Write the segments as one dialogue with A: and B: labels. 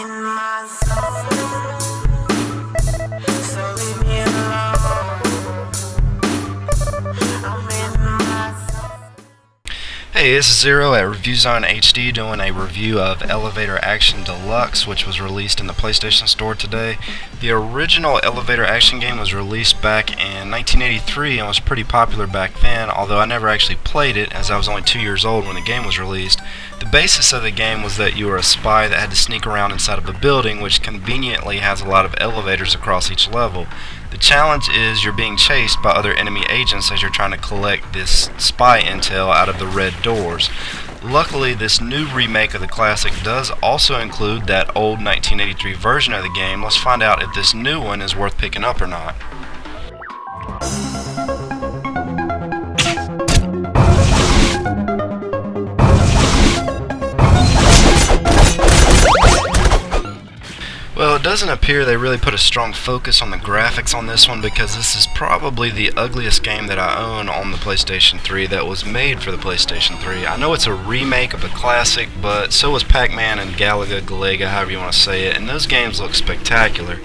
A: in my zone, so leave me alone. I'm in my zone.
B: Hey, this is Zero at ReviewZoneHD doing a review of Elevator Action Deluxe, which was released in the PlayStation Store today. The original Elevator Action game was released back in 1983 and was pretty popular back then, although I never actually played it as I was only 2 years old when the game was released. The basis of the game was that you were a spy that had to sneak around inside of a building, which conveniently has a lot of elevators across each level. The challenge is you're being chased by other enemy agents as you're trying to collect this spy intel out of the red doors. Luckily, this new remake of the classic does also include that old 1983 version of the game. Let's find out if this new one is worth picking up or not. Well, it doesn't appear they really put a strong focus on the graphics on this one, because this is probably the ugliest game that I own on the PlayStation 3 that was made for the PlayStation 3. I know it's a remake of a classic, but so was Pac-Man and Galaga, however you want to say it, and those games look spectacular.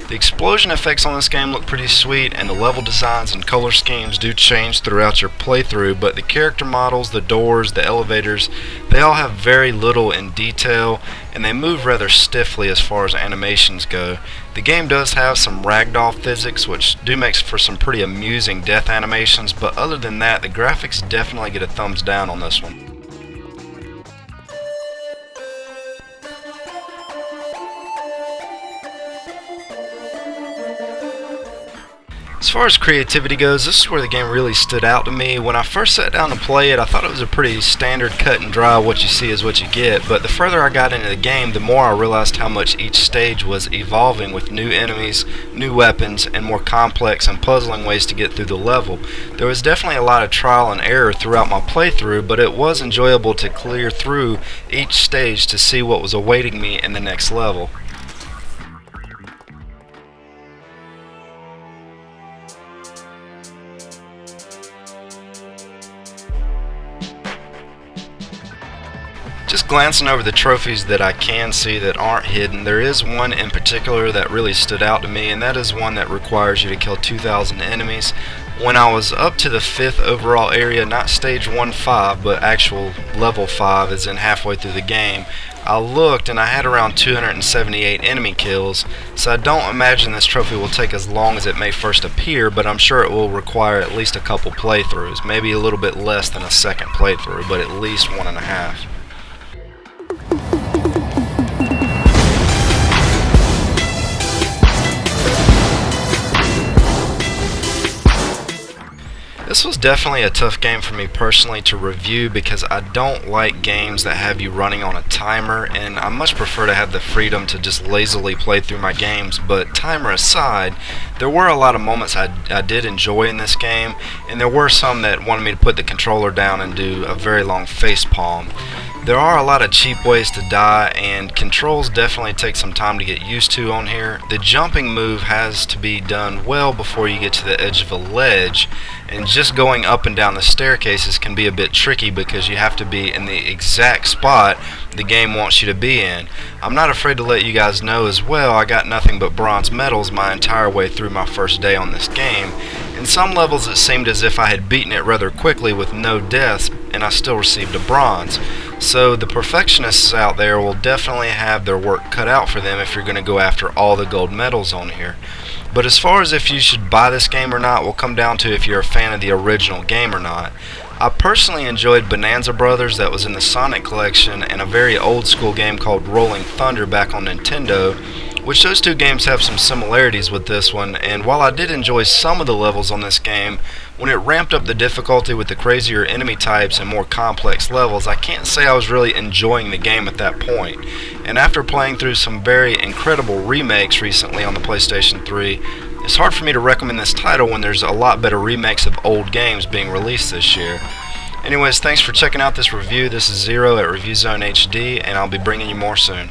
B: The explosion effects on this game look pretty sweet, and the level designs and color schemes do change throughout your playthrough, but the character models, the doors, the elevators, they all have very little in detail, and they move rather stiffly as far as animations go. The game does have some ragdoll physics, which do make for some pretty amusing death animations, but other than that, the graphics definitely get a thumbs down on this one. As far as creativity goes, this is where the game really stood out to me. When I first sat down to play it, I thought it was a pretty standard cut and dry, what you see is what you get, but the further I got into the game, the more I realized how much each stage was evolving with new enemies, new weapons, and more complex and puzzling ways to get through the level. There was definitely a lot of trial and error throughout my playthrough, but it was enjoyable to clear through each stage to see what was awaiting me in the next level. Just glancing over the trophies that I can see that aren't hidden, there is one in particular that really stood out to me, and that is one that requires you to kill 2,000 enemies. When I was up to the 5th overall area, not stage 1-5, but actual level 5 as in halfway through the game, I looked and I had around 278 enemy kills, so I don't imagine this trophy will take as long as it may first appear, but I'm sure it will require at least a couple playthroughs, maybe a little bit less than a second playthrough, but at least 1.5. This was definitely a tough game for me personally to review, because I don't like games that have you running on a timer, and I much prefer to have the freedom to just lazily play through my games. But timer aside, there were a lot of moments I did enjoy in this game, and there were some that wanted me to put the controller down and do a very long facepalm. There are a lot of cheap ways to die, and controls definitely take some time to get used to on here. The jumping move has to be done well before you get to the edge of a ledge, and just going up and down the staircases can be a bit tricky because you have to be in the exact spot the game wants you to be in. I'm not afraid to let you guys know as well, I got nothing but bronze medals my entire way through my first day on this game. In some levels it seemed as if I had beaten it rather quickly with no deaths, and I still received a bronze. So the perfectionists out there will definitely have their work cut out for them if you're going to go after all the gold medals on here. But as far as if you should buy this game or not will come down to if you're a fan of the original game or not. I personally enjoyed Bonanza Brothers that was in the Sonic collection, and a very old school game called Rolling Thunder back on Nintendo, which those two games have some similarities with this one. And while I did enjoy some of the levels on this game, when it ramped up the difficulty with the crazier enemy types and more complex levels, I can't say I was really enjoying the game at that point. And after playing through some very incredible remakes recently on the PlayStation 3, it's hard for me to recommend this title when there's a lot better remakes of old games being released this year. Anyways, thanks for checking out this review. This is Zero at ReviewZoneHD, and I'll be bringing you more soon.